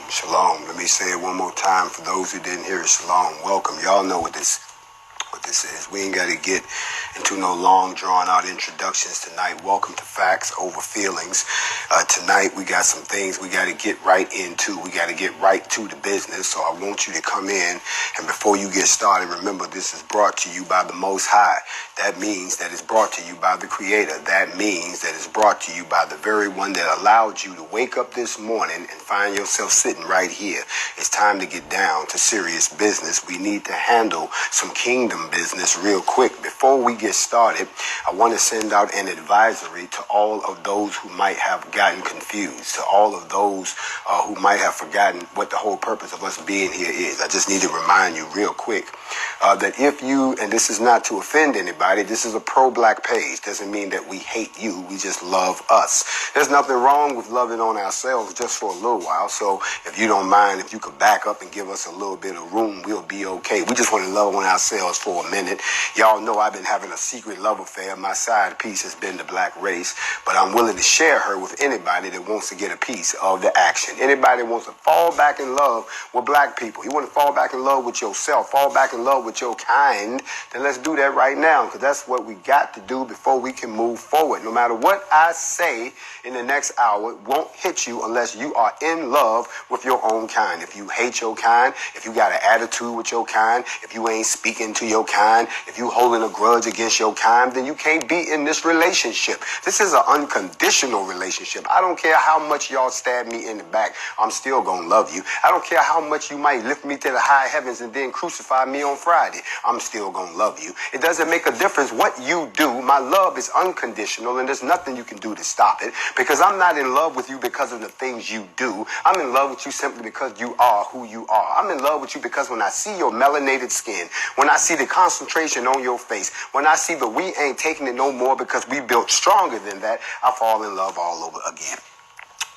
Shalom. Let me say it one more time for those who didn't hear it. Shalom. Welcome. Y'all know what this is. We ain't got to get into no long drawn out introductions tonight. Welcome to Factz over Feelingz. Tonight we got some things we got to get right into. We got to get right to the business. So I want you to come in, and before you get started, remember this is brought to you by the Most High. That means that it's brought to you by the Creator. That means that it's brought to you by the very one that allowed you to wake up this morning and find yourself sitting right here. It's time to get down to serious business. We need to handle some kingdom business real quick. Before we get started, I want to send out an advisory to all of those who might have gotten confused, to all of those who might have forgotten what the whole purpose of us being here is. I just need to remind you real quick that if you, and this is not to offend anybody, this is a pro-black page. Doesn't mean that we hate you. We just love us. There's nothing wrong with loving on ourselves just for a little while. So if you don't mind, if you could back up and give us a little bit of room, we'll be okay. We just want to love on ourselves for a minute. Y'all know I've been having a secret love affair. My side piece has been the black race, but I'm willing to share her with anybody that wants to get a piece of the action. Anybody that wants to fall back in love with black people. You want to fall back in love with yourself, fall back in love with your kind, then let's do that right now, because that's what we got to do before we can move forward. No matter what I say in the next hour, it won't hit you unless you are in love with your own kind. If you hate your kind, if you got an attitude with your kind, if you ain't speaking to your kind, if you holding a grudge against your kind, then you can't be in this relationship. This is an unconditional relationship. I don't care how much y'all stab me in the back, I'm still gonna love you. I don't care how much you might lift me to the high heavens and then crucify me on Friday, I'm still gonna love you. It doesn't make a difference what you do. My love is unconditional, and there's nothing you can do to stop it, because I'm not in love with you because of the things you do. I'm in love with you simply because you are who you are. I'm in love with you because when I see your melanated skin, when I see the concentration on your face, when I see that we ain't taking it no more because we built stronger than that, I fall in love all over again.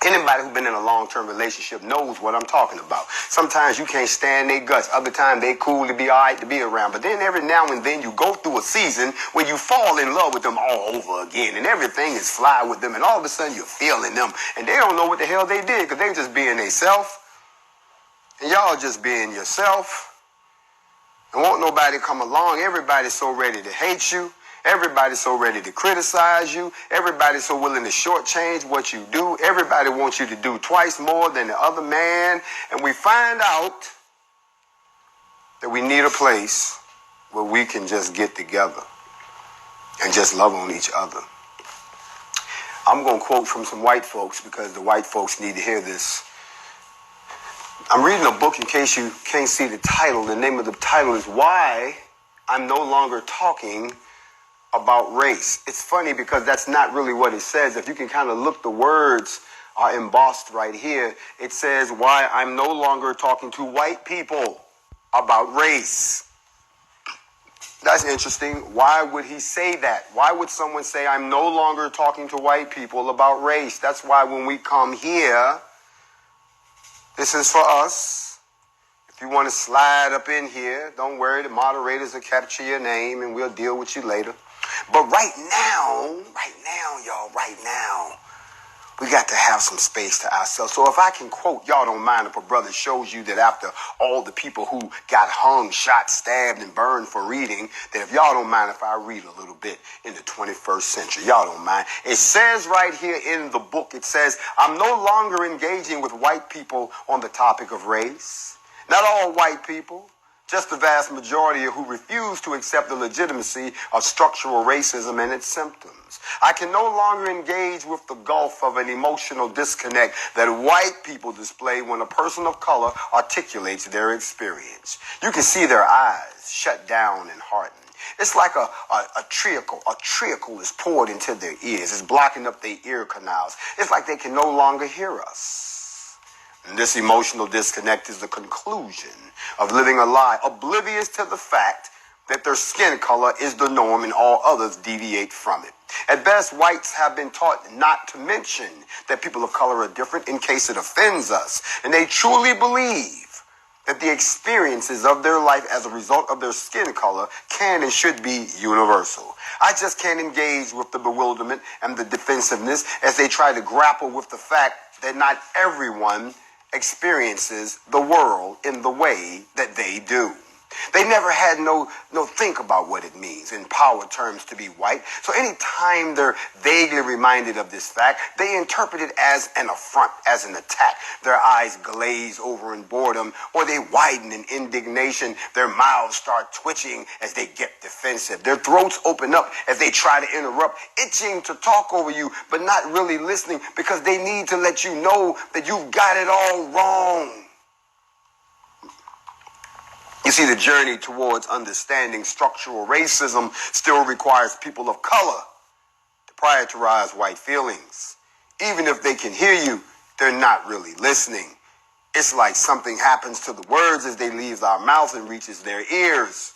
Anybody who's been in a long-term relationship knows what I'm talking about. Sometimes you can't stand their guts. Other times they cool to be all right to be around. But then every now and then you go through a season where you fall in love with them all over again. And everything is fly with them. And all of a sudden you're feeling them. And they don't know what the hell they did, because they just being they self. And y'all just being yourself. And won't nobody come along. Everybody's so ready to hate you. Everybody's so ready to criticize you. Everybody's so willing to shortchange what you do. Everybody wants you to do twice more than the other man. And we find out that we need a place where we can just get together and just love on each other. I'm going to quote from some white folks because the white folks need to hear this. I'm reading a book in case you can't see the title. The name of the title is Why I'm No Longer Talking About Race. It's funny because that's not really what it says. If you can kind of look, the words are embossed right here. It says, why I'm no longer talking to white people about race. That's interesting. Why would he say that? Why would someone say, I'm no longer talking to white people about race? That's why when we come here, this is for us. If you want to slide up in here, don't worry. The moderators will capture your name and we'll deal with you later. But right now, we got to have some space to ourselves. So if I can quote, y'all don't mind if a brother shows you that after all the people who got hung, shot, stabbed, and burned for reading, that if y'all don't mind if I read a little bit in the 21st century, y'all don't mind. It says right here in the book, it says, I'm no longer engaging with white people on the topic of race. Not all white people. Just the vast majority who refuse to accept the legitimacy of structural racism and its symptoms. I can no longer engage with the gulf of an emotional disconnect that white people display when a person of color articulates their experience. You can see their eyes shut down and harden. It's like a treacle. A treacle is poured into their ears. It's blocking up their ear canals. It's like they can no longer hear us. And this emotional disconnect is the conclusion of living a lie, oblivious to the fact that their skin color is the norm and all others deviate from it. At best, whites have been taught not to mention that people of color are different in case it offends us. And they truly believe that the experiences of their life as a result of their skin color can and should be universal. I just can't engage with the bewilderment and the defensiveness as they try to grapple with the fact that not everyone experiences the world in the way that they do. They never had no think about what it means in power terms to be white. So anytime they're vaguely reminded of this fact, they interpret it as an affront, as an attack. Their eyes glaze over in boredom, or they widen in indignation. Their mouths start twitching as they get defensive. Their throats open up as they try to interrupt, itching to talk over you, but not really listening because they need to let you know that you've got it all wrong. You see, the journey towards understanding structural racism still requires people of color to prioritize white feelings. Even if they can hear you, they're not really listening. It's like something happens to the words as they leave our mouth and reaches their ears.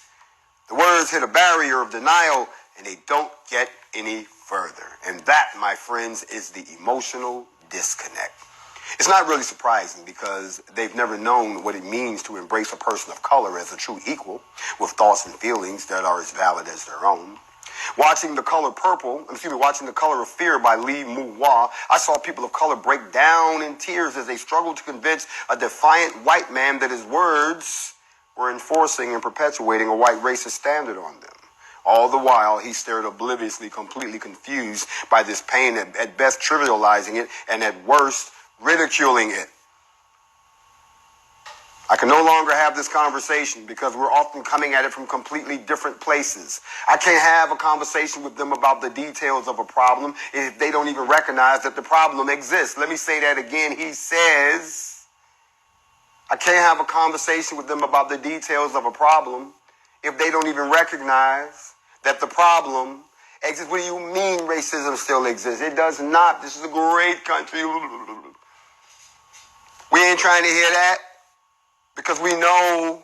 The words hit a barrier of denial and they don't get any further. And that, my friends, is the emotional disconnect. It's not really surprising because they've never known what it means to embrace a person of color as a true equal with thoughts and feelings that are as valid as their own. Watching The Color of Fear by Lee Mu-wah, I saw people of color break down in tears as they struggled to convince a defiant white man that his words were enforcing and perpetuating a white racist standard on them. All the while, he stared obliviously, completely confused by this pain, at best trivializing it, and at worst, ridiculing it. I can no longer have this conversation because we're often coming at it from completely different places. I can't have a conversation with them about the details of a problem if they don't even recognize that the problem exists. Let me say that again. He says, I can't have a conversation with them about the details of a problem if they don't even recognize that the problem exists. What do you mean racism still exists? It does not. This is a great country. We ain't trying to hear that because we know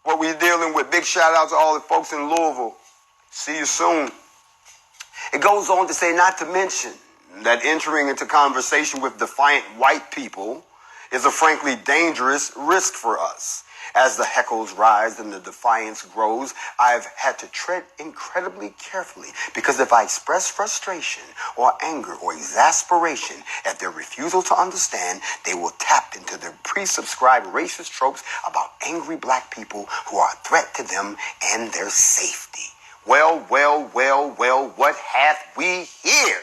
what we're dealing with. Big shout out to all the folks in Louisville. See you soon. It goes on to say, not to mention that entering into conversation with defiant white people is a frankly dangerous risk for us. As the heckles rise and the defiance grows, I've had to tread incredibly carefully because if I express frustration or anger or exasperation at their refusal to understand, they will tap into their pre-subscribed racist tropes about angry black people who are a threat to them and their safety. Well, what hath we here?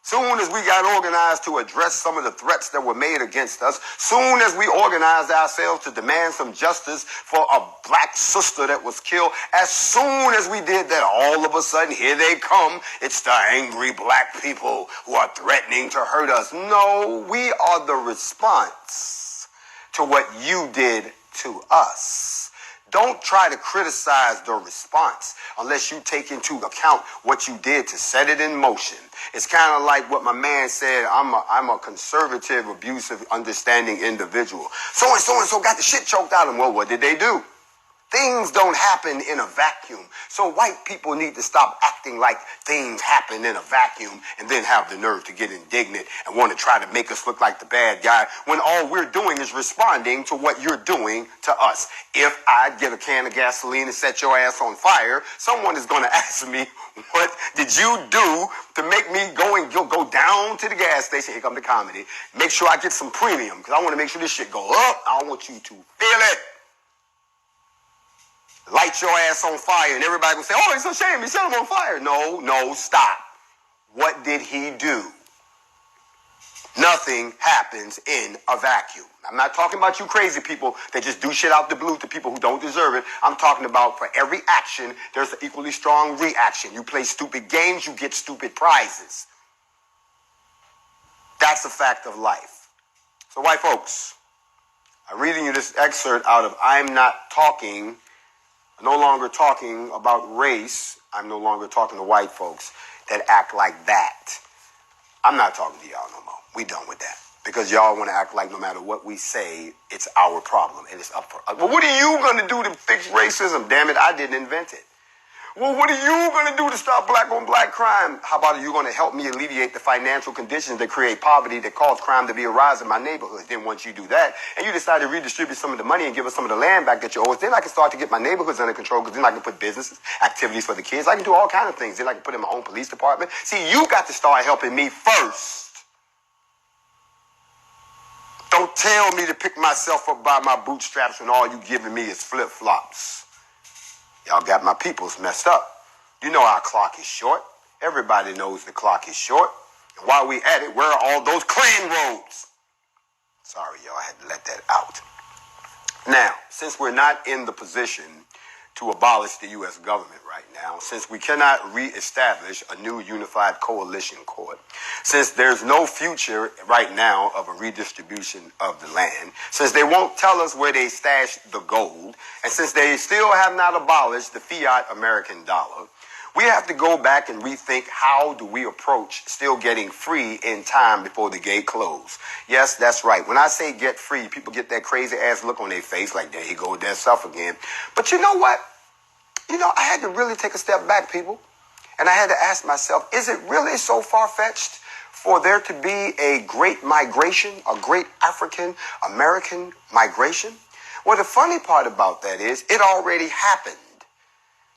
Soon as we got organized to address some of the threats that were made against us, soon as we organized ourselves to demand some justice for a black sister that was killed, as soon as we did that, all of a sudden, here they come. It's the angry black people who are threatening to hurt us. No, we are the response to what you did to us. Don't try to criticize the response unless you take into account what you did to set it in motion. It's kind of like what my man said, I'm a conservative, abusive, understanding individual. So-and-so got the shit choked out of them. Well, what did they do? Things don't happen in a vacuum. So white people need to stop acting like things happen in a vacuum and then have the nerve to get indignant and want to try to make us look like the bad guy when all we're doing is responding to what you're doing to us. If I get a can of gasoline and set your ass on fire, someone is going to ask me, what did you do to make me go down to the gas station? Here come the comedy. Make sure I get some premium because I want to make sure this shit go up. I want you to feel it. Light your ass on fire, and everybody will say, oh, it's a shame, he set him on fire. No, stop. What did he do? Nothing happens in a vacuum. I'm not talking about you crazy people that just do shit out the blue to people who don't deserve it. I'm talking about for every action, there's an equally strong reaction. You play stupid games, you get stupid prizes. That's a fact of life. So white folks, I'm reading you this excerpt out of I'm no longer talking about race. I'm no longer talking to white folks that act like that. I'm not talking to y'all no more. We done with that. Because y'all want to act like no matter what we say, it's our problem and it's up for us. Well, what are you going to do to fix racism? Damn it, I didn't invent it. Well, what are you going to do to stop black on black crime? How about are you going to help me alleviate the financial conditions that create poverty that cause crime to be a rise in my neighborhood? Then once you do that, and you decide to redistribute some of the money and give us some of the land back that you owe us, then I can start to get my neighborhoods under control because then I can put businesses, activities for the kids. I can do all kinds of things. Then I can put in my own police department. See, you got to start helping me first. Don't tell me to pick myself up by my bootstraps when all you giving me is flip-flops. Y'all got my peoples messed up. You know our clock is short. Everybody knows the clock is short. And while we at it, where are all those Klan robes? Sorry, y'all, I had to let that out. Now, since we're not in the position to abolish the U.S. government right now, since we cannot reestablish a new unified coalition court, since there's no future right now of a redistribution of the land, since they won't tell us where they stashed the gold, and since they still have not abolished the fiat American dollar, we have to go back and rethink how do we approach still getting free in time before the gate close. Yes, that's right. When I say get free, people get that crazy ass look on their face like, there he go, there's stuff again. But you know what? I had to really take a step back, people. And I had to ask myself, is it really so far-fetched for there to be a great migration, a great African-American migration? Well, the funny part about that is it already happened.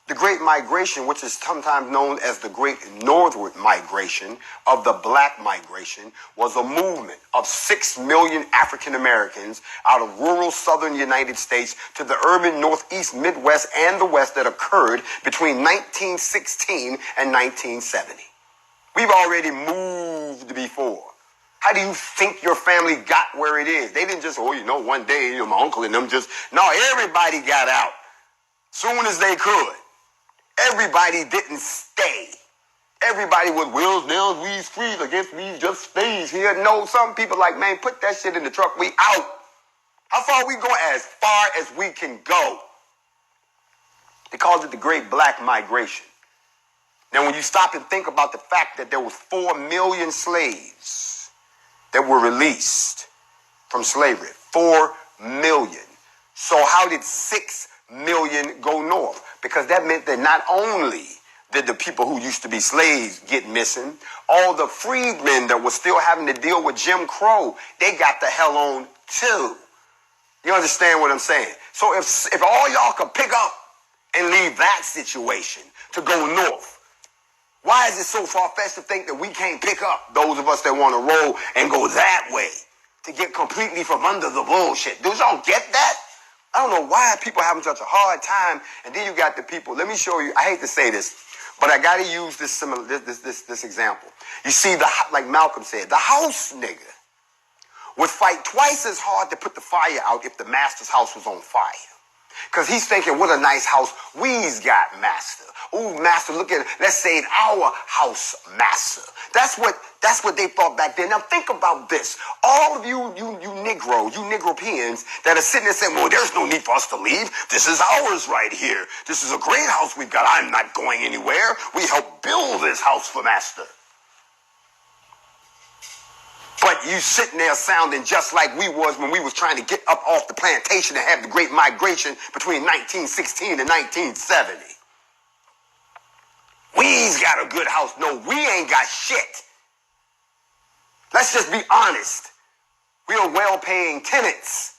The Great Migration, which is sometimes known as the Great Northward Migration of the Black Migration, was a movement of 6 million African Americans out of rural southern United States to the urban Northeast, Midwest, and the West that occurred between 1916 and 1970. We've already moved before. How do you think your family got where it is? They didn't just, one day, my uncle and them just, no, everybody got out soon as they could. Everybody didn't stay. Everybody was wills, nails, weeds, freeze against weeds, just stays here. No, some people like, man, put that shit in the truck. We out. How far we go? As far as we can go. They called it the Great Black Migration. Now, when you stop and think about the fact that there was 4 million slaves that were released from slavery, 4 million. So how did 6 million go north? Because that meant that not only did the people who used to be slaves get missing, all the freedmen that were still having to deal with Jim Crow, they got the hell on too. You understand what I'm saying? So if all y'all could pick up and leave that situation to go north, why is it so far-fetched to think that we can't pick up those of us that want to roll and go that way to get completely from under the bullshit? Do y'all get that? I don't know why people are having such a hard time. And then you got the people. Let me show you. I hate to say this, but I got to use this example. You see, like Malcolm said, the house nigga would fight twice as hard to put the fire out if the master's house was on fire. Because he's thinking, what a nice house we's got, master. Ooh, master, look at it. Let's save our house, master. That's what they thought back then. Now think about this. All of you Negropeans that are sitting there saying, well, there's no need for us to leave. This is ours right here. This is a great house we've got. I'm not going anywhere. We helped build this house for master. But you sitting there sounding just like we was when we was trying to get up off the plantation and have the Great Migration between 1916 and 1970. We's got a good house. No, we ain't got shit. Let's just be honest. We are well-paying tenants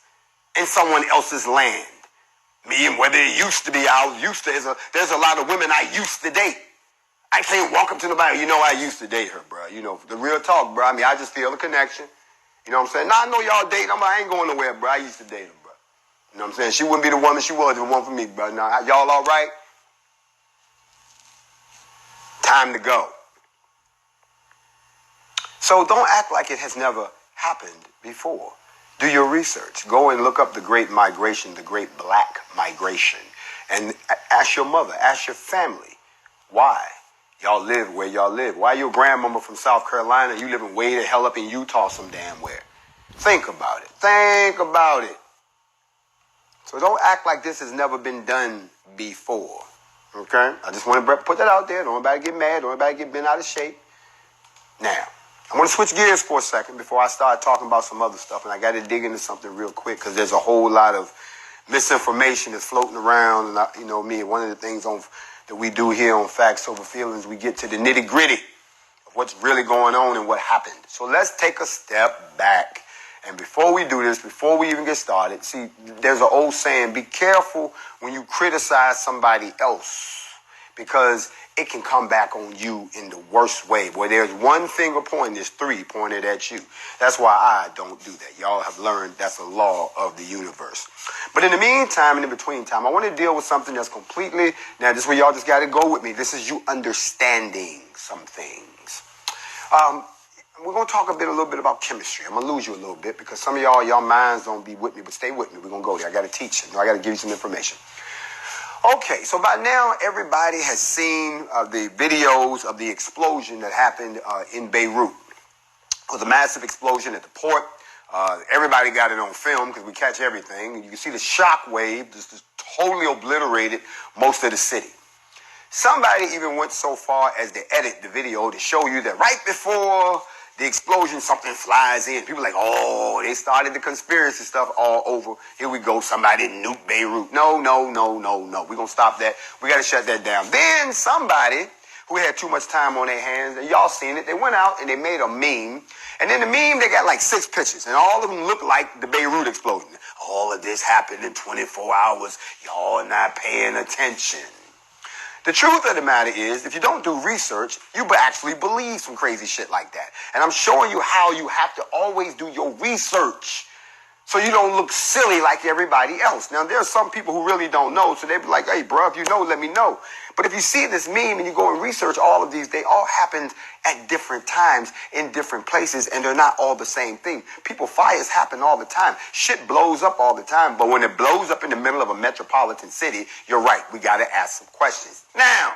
in someone else's land. Me and whether it used to be, there's a lot of women I used to date. I can't walk up to nobody, I used to date her, bro. The real talk, bro. I just feel a connection. You know what I'm saying? Nah, I know y'all dating. I ain't going nowhere, bro. I used to date her, bro. You know what I'm saying? She wouldn't be the woman she was if it wasn't for me, bro. Nah, y'all all right? Time to go. So don't act like it has never happened before. Do your research. Go and look up the Great Migration, the Great Black Migration. And ask your mother, ask your family, why y'all live where y'all live. Why your grandmama from South Carolina, you living way the hell up in Utah some damn where. Think about it. Think about it. So don't act like this has never been done before. Okay? I just want to put that out there. Don't anybody get mad. Don't anybody get bent out of shape. Now, I'm going to switch gears for a second before I start talking about some other stuff. And I got to dig into something real quick because there's a whole lot of misinformation that's floating around. And one of the things that we do here on Factz Over Feelingz, we get to the nitty-gritty of what's really going on and what happened. So let's take a step back. And before we do this, before we even get started, see, there's an old saying, be careful when you criticize somebody else because it can come back on you in the worst way. Where there's one finger pointing, there's three pointed at you. That's why I don't do that. Y'all have learned that's a law of the universe. But in the meantime, and in between time, I want to deal with something that's completely, now this is where y'all just got to go with me. This is you understanding some things. We're going to talk a little bit about chemistry. I'm going to lose you a little bit because some of y'all minds don't be with me, but stay with me. We're going to go there. I got to teach you. I got to give you some information. Okay, so by now everybody has seen the videos of the explosion that happened in Beirut. It was a massive explosion at the port. Everybody got it on film because we catch everything. You can see the shock wave just totally obliterated most of the city. Somebody even went so far as to edit the video to show you that right before the explosion, something flies in. People are like, oh, they started the conspiracy stuff all over. Here we go. Somebody nuked Beirut. No. We're going to stop that. We got to shut that down. Then somebody who had too much time on their hands, and y'all seen it, they went out and they made a meme. And in the meme, they got like 6 pictures, and all of them look like the Beirut explosion. All of this happened in 24 hours. Y'all not paying attention. The truth of the matter is, if you don't do research, you actually believe some crazy shit like that. And I'm showing you how you have to always do your research so you don't look silly like everybody else. Now, there are some people who really don't know, so they be like, hey, bro, if you know, let me know. But if you see this meme and you go and research all of these, they all happened at different times in different places, and they're not all the same thing. Fires happen all the time. Shit blows up all the time. But when it blows up in the middle of a metropolitan city, you're right. We got to ask some questions. Now,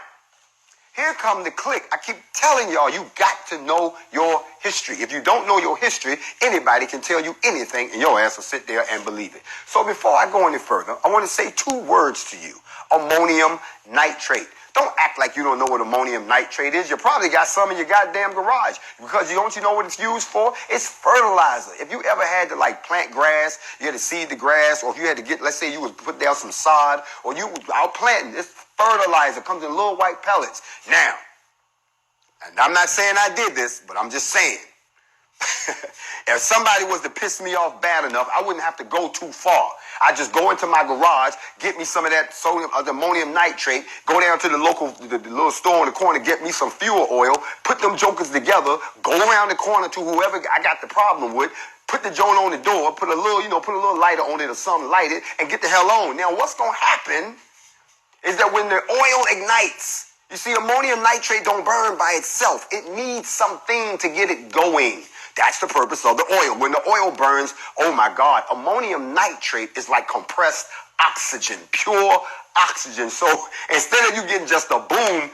here come the click. I keep telling y'all, you got to know your history. If you don't know your history, anybody can tell you anything, and your ass will sit there and believe it. So before I go any further, I want to say 2 words to you. Ammonium nitrate. Don't act like you don't know what ammonium nitrate is. You probably got some in your goddamn garage. Because you know what it's used for? It's fertilizer. If you ever had to like plant grass, you had to seed the grass, or if you had to get, let's say you would put down some sod, or you out planting, this fertilizer comes in little white pellets. Now, and I'm not saying I did this, but I'm just saying. If somebody was to piss me off bad enough, I wouldn't have to go too far. I just go into my garage, get me some of that ammonium nitrate, go down to the little store in the corner, get me some fuel oil, put them jokers together, go around the corner to whoever I got the problem with, put the joint on the door, put a little lighter on it or something, light it, and get the hell on. Now, what's going to happen is that when the oil ignites, you see, ammonium nitrate don't burn by itself. It needs something to get it going. That's the purpose of the oil. When the oil burns, oh my God, ammonium nitrate is like compressed oxygen, pure oxygen. So instead of you getting just a boom,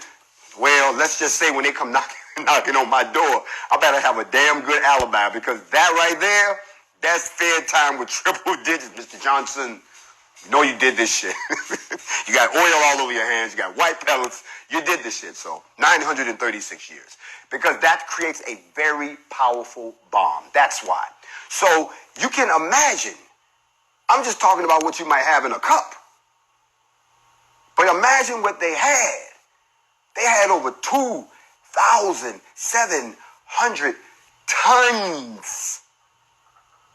well, let's just say when they come knocking on my door, I better have a damn good alibi, because that right there, that's fair time with triple digits, Mr. Johnson. You know you did this shit. You got oil all over your hands. You got white pellets. You did this shit. So 936 years. Because that creates a very powerful bomb. That's why. So you can imagine, I'm just talking about what you might have in a cup. But imagine what they had. They had over 2,700 tons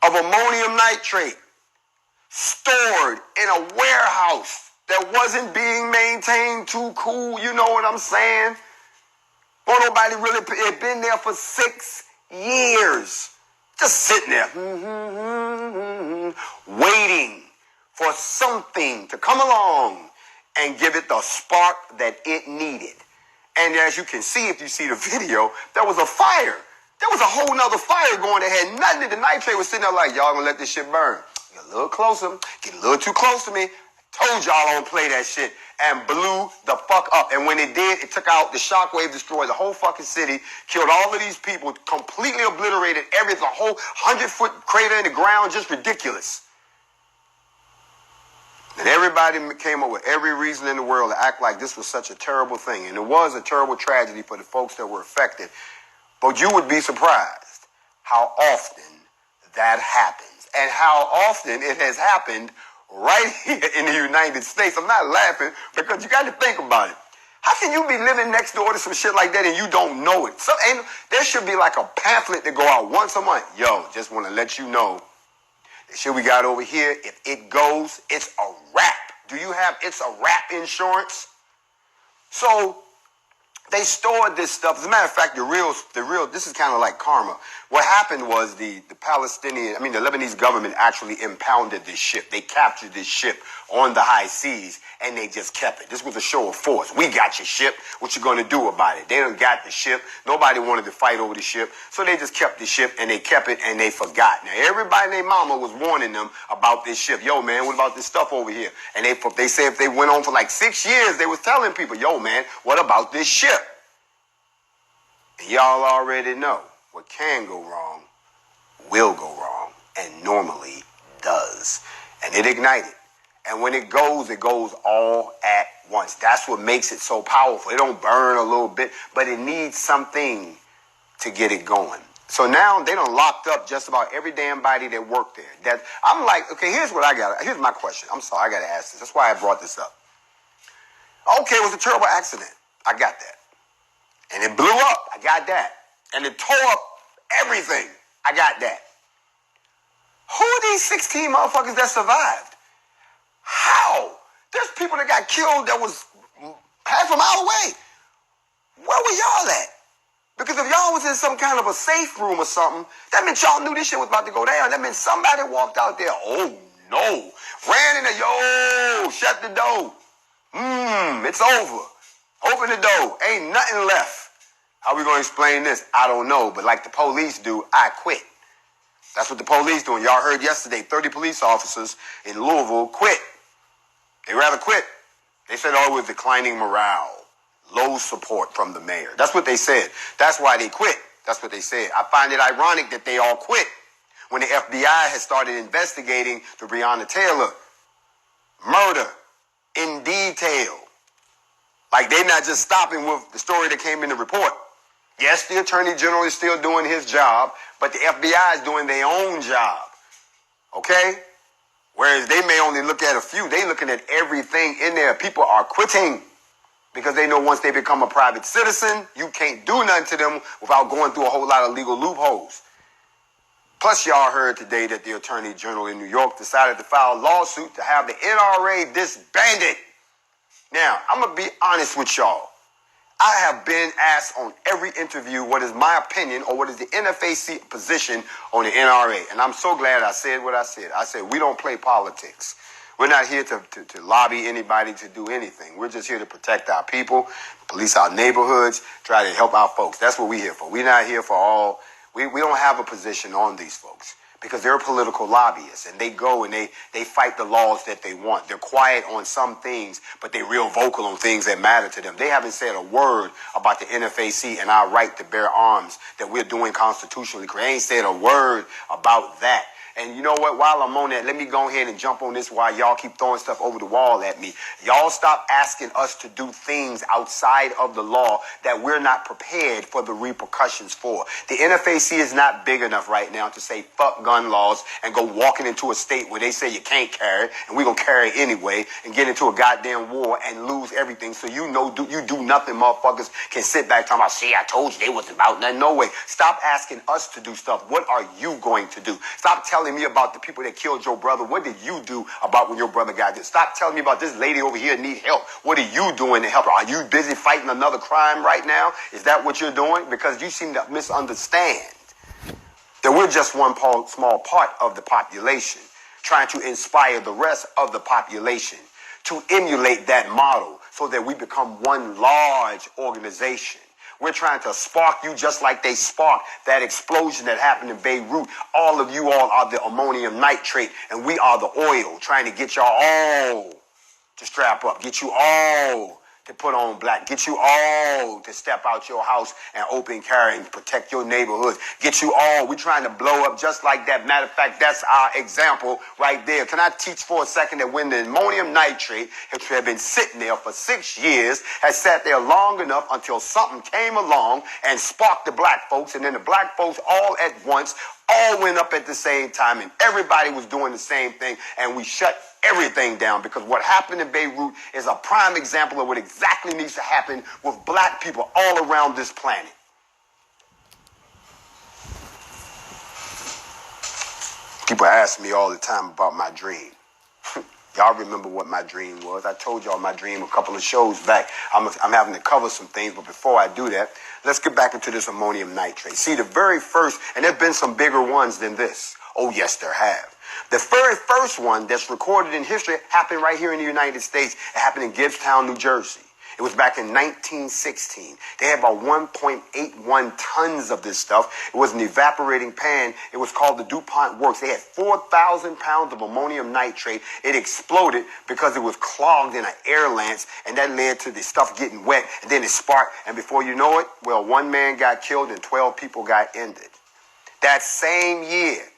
of ammonium nitrate stored in a warehouse that wasn't being maintained too cool. You know what I'm saying? Well, nobody really had been there for 6 years. Just sitting there, waiting for something to come along and give it the spark that it needed. And as you can see, if you see the video, there was a fire. There was a whole nother fire going that had nothing. The nitrate was sitting there like, y'all gonna let this shit burn. Get a little closer, get a little too close to me. Told y'all I don't play that shit, and blew the fuck up. And when it did, it took out the shockwave, destroyed the whole fucking city, killed all of these people, completely obliterated everything, a whole 100-foot crater in the ground, just ridiculous. And everybody came up with every reason in the world to act like this was such a terrible thing. And it was a terrible tragedy for the folks that were affected. But you would be surprised how often that happens, and how often it has happened right here in the United States. I'm not laughing, because you got to think about it. How can you be living next door to some shit like that and you don't know it? And there should be like a pamphlet to go out once a month. Yo, just want to let you know, the shit we got over here, if it goes, it's a wrap. Do you have it's a wrap insurance? So they stored this stuff. As a matter of fact, this is kind of like karma. What happened was the Lebanese government actually impounded this ship. They captured this ship on the high seas, and they just kept it. This was a show of force. We got your ship. What you going to do about it? They done got the ship. Nobody wanted to fight over the ship, so they just kept the ship, and they kept it, and they forgot. Now, everybody and their mama was warning them about this ship. Yo, man, what about this stuff over here? And they said if they went on for like 6 years, they was telling people, yo, man, what about this ship? And y'all already know what can go wrong will go wrong, and normally does. And it ignited. And when it goes all at once. That's what makes it so powerful. It don't burn a little bit, but it needs something to get it going. So now they done locked up just about every damn body that worked there. I'm like, okay, here's my question. I'm sorry, I got to ask this. That's why I brought this up. Okay, it was a terrible accident. I got that. And it blew up. I got that. And it tore up everything. I got that. Who are these 16 motherfuckers that survived? How? There's people that got killed that was half a mile away. Where were y'all at? Because if y'all was in some kind of a safe room or something, that meant y'all knew this shit was about to go down. That meant somebody walked out there. Oh, no. Ran in there. Yo, shut the door. It's over. Open the door. Ain't nothing left. How we going to explain this? I don't know. But like the police do, I quit. That's what the police doing. Y'all heard yesterday, 30 police officers in Louisville quit. They rather quit. They said, oh, it was declining morale. Low support from the mayor. That's what they said. That's why they quit. That's what they said. I find it ironic that they all quit when the FBI has started investigating the Breonna Taylor murder in detail. Like they're not just stopping with the story that came in the report. Yes, the Attorney General is still doing his job, but the FBI is doing their own job. Okay? Whereas they may only look at a few. They're looking at everything in there. People are quitting because they know once they become a private citizen, you can't do nothing to them without going through a whole lot of legal loopholes. Plus, y'all heard today that the Attorney General in New York decided to file a lawsuit to have the NRA disbanded. Now, I'm going to be honest with y'all. I have been asked on every interview what is my opinion or what is the NFAC position on the NRA. And I'm so glad I said what I said. I said, we don't play politics. We're not here to lobby anybody to do anything. We're just here to protect our people, police our neighborhoods, try to help our folks. That's what we're here for. We're not here for all. We don't have a position on these folks because they're political lobbyists and they go and they fight the laws that they want. They're quiet on some things, but they're real vocal on things that matter to them. They haven't said a word about the NFAC and our right to bear arms that we're doing constitutionally. They ain't said a word about that. And you know what? While I'm on that, let me go ahead and jump on this while y'all keep throwing stuff over the wall at me. Y'all stop asking us to do things outside of the law that we're not prepared for the repercussions for. The NFAC is not big enough right now to say fuck gun laws and go walking into a state where they say you can't carry and we're going to carry it anyway and get into a goddamn war and lose everything. So you do nothing, motherfuckers can sit back talking about, see, I told you they wasn't about nothing. No way. Stop asking us to do stuff. What are you going to do? Stop telling me about the people that killed your brother. What did you do about when your brother got this? Stop telling me about this lady over here need help. What are you doing to help her? Are you busy fighting another crime right now? Is that what you're doing? Because you seem to misunderstand that we're just one small part of the population, trying to inspire the rest of the population to emulate that model so that we become one large organization. We're trying to spark you just like they sparked that explosion that happened in Beirut. All of you all are the ammonium nitrate, and we are the oil, trying to get y'all all to strap up, get you all to put on black, get you all to step out your house and open carry and protect your neighborhood, get you all. We're trying to blow up just like that. Matter of fact, that's our example right there. Can I teach for a second that when the ammonium nitrate has been sitting there for 6 years, has sat there long enough until something came along and sparked the black folks, and then the black folks all at once all went up at the same time, and everybody was doing the same thing, and we shut everything down, because what happened in Beirut is a prime example of what exactly needs to happen with black people all around this planet. People ask me all the time about my dream. Y'all remember what my dream was. I told y'all my dream a couple of shows back. I'm having to cover some things, but before I do that, let's get back into this ammonium nitrate. See, the very first, and there have been some bigger ones than this. Oh, yes, there have. The very first one that's recorded in history happened right here in the United States. It happened in Gibbstown, New Jersey. It was back in 1916. They had about 1.81 tons of this stuff. It was an evaporating pan. It was called the DuPont Works. They had 4,000 pounds of ammonium nitrate. It exploded because it was clogged in an air lance, and that led to the stuff getting wet, and then it sparked, and before you know it, well, one man got killed and 12 people got injured. That same year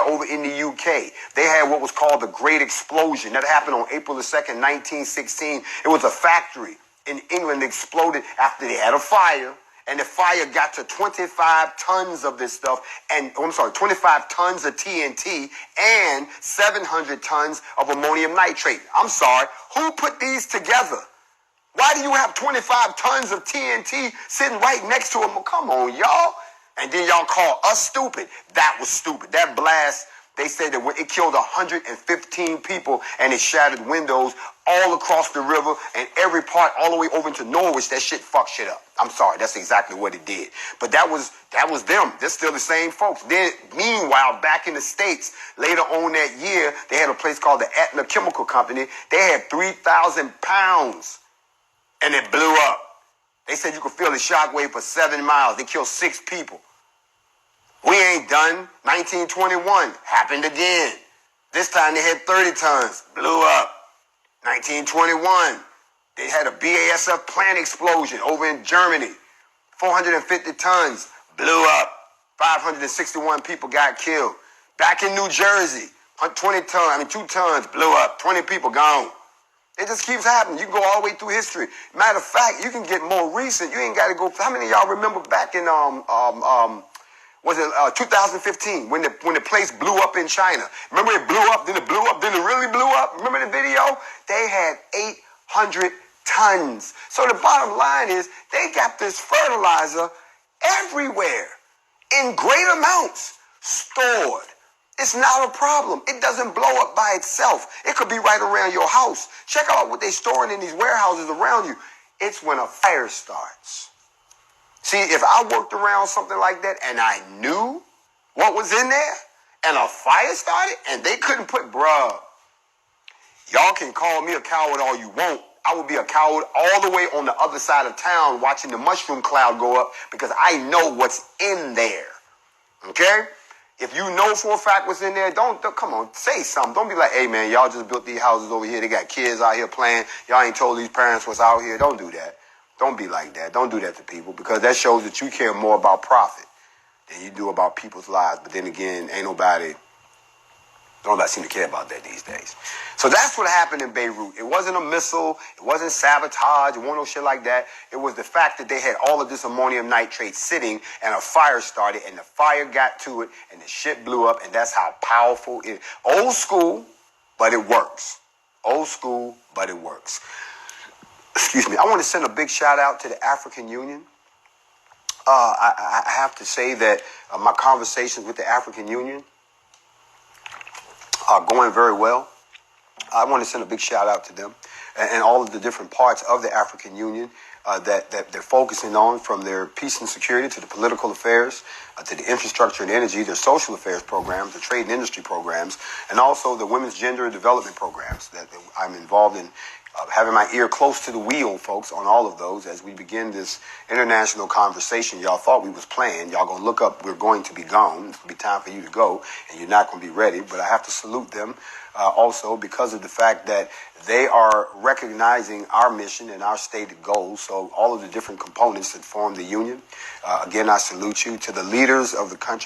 over in the UK, they had what was called the Great Explosion. That happened on April the 2nd, 1916. It was a factory in England that exploded after they had a fire, and the fire got to 25 tons of this stuff, 25 tons of TNT and 700 tons of ammonium nitrate. I'm sorry, who put these together? Why do you have 25 tons of TNT sitting right next to them? Well, come on, y'all. And then y'all call us stupid. That was stupid. That blast, they said that it killed 115 people and it shattered windows all across the river and every part all the way over into Norwich. That shit fucked shit up. I'm sorry, that's exactly what it did. But that was them. They're still the same folks. Then, meanwhile, back in the States, later on that year, they had a place called the Atlanta Chemical Company. They had 3,000 pounds and it blew up. They said you could feel the shock wave for 7 miles. They killed 6 people. We ain't done. 1921 happened again. This time they had 30 tons, blew up. 1921, they had a BASF plant explosion over in Germany. 450 tons, blew up. 561 people got killed. Back in New Jersey, 2 tons, blew up. 20 people gone. It just keeps happening. You can go all the way through history. Matter of fact, you can get more recent. You ain't got to go. How many of y'all remember back in 2015 when the place blew up in China? Remember it blew up, then it blew up, then it really blew up? Remember the video? They had 800 tons. So the bottom line is they got this fertilizer everywhere in great amounts stored. It's not a problem. It doesn't blow up by itself. It could be right around your house. Check out what they're storing in these warehouses around you. It's when a fire starts. See, if I worked around something like that and I knew what was in there and a fire started and they couldn't y'all can call me a coward all you want. I would be a coward all the way on the other side of town watching the mushroom cloud go up because I know what's in there. Okay? If you know for a fact what's in there, don't come on, say something. Don't be like, hey, man, y'all just built these houses over here. They got kids out here playing. Y'all ain't told these parents what's out here. Don't do that. Don't be like that. Don't do that to people because that shows that you care more about profit than you do about people's lives. But then again, nobody seem to care about that these days. So that's what happened in Beirut. It wasn't a missile. It wasn't sabotage. It wasn't no shit like that. It was the fact that they had all of this ammonium nitrate sitting and a fire started and the fire got to it and the shit blew up. And that's how powerful it is. Old school, but it works. Old school, but it works. Excuse me. I want to send a big shout out to the African Union. I have to say that my conversations with the African Union are going very well. I want to send a big shout out to them and all of the different parts of the African Union that they're focusing on, from their peace and security to the political affairs, to the infrastructure and energy, their social affairs programs, the trade and industry programs, and also the women's gender development programs that I'm involved in. Having my ear close to the wheel, folks, on all of those as we begin this international conversation. Y'all thought we was playing. Y'all gonna look up, we're going to be gone. It's gonna be time for you to go, and you're not gonna be ready. But I have to salute them also because of the fact that they are recognizing our mission and our stated goals. So all of the different components that form the union. Again, I salute you. To the leaders of the country.